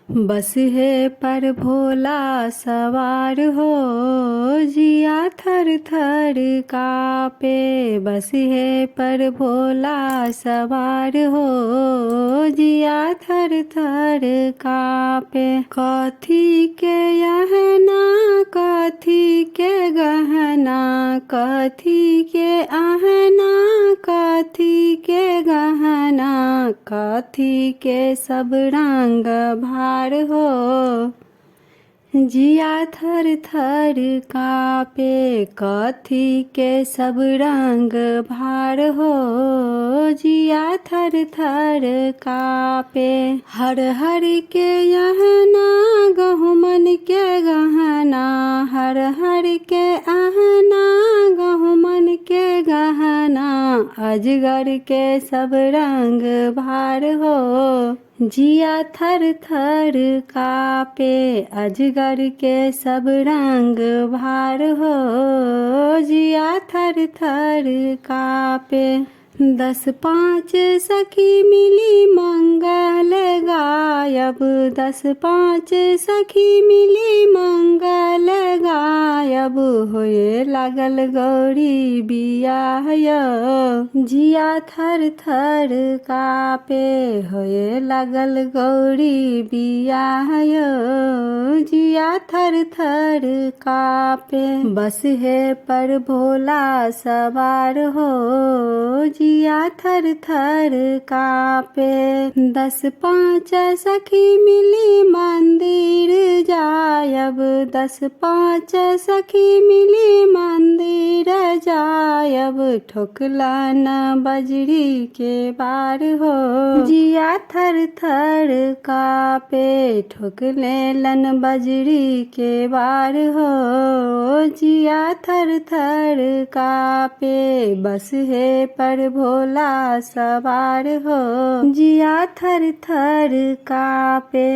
बस है पर भोला सवार हो, जिया थर थर कापे। बस है पर भोला सवार हो, जिया थर थर कापे। कथी के यहना कथी के गहना, कथी के आहना कथी के गहना, कथी के सब रंग भार हो, जिया थर थर कापे। कथी के सब रंग भार हो, जिया थर थर कापे। हर हर के यहना गहुमन के गहना, हर हर के आहना गहुमन के गहना, अजगर के सब रंग भार हो, जिया थर थर कापे। अजगर के सब रंग भार हो, जिया थर थर कापे। 10-5 सखी मिली मंगल गायब, 10-5 सखी मिली मंगल गायब, होए लागल गौरी बियाह, जिया थर थर कापे। होए लागल गौरी बियाह, जिया थर थर कापे। बस है पर भोला सवार हो, जिया थर थर कापे। 10-5 सखी मिली मंदिर जायब, 10-5 सखी मिली मंदिर जायब, ठोकला न बजरी के बार हो, जिया थर थर कापे। ठोकले लन बजरी के बार हो, जिया थर थर कापे। बस है पर भोला सवार हो, जिया थर थर कापे।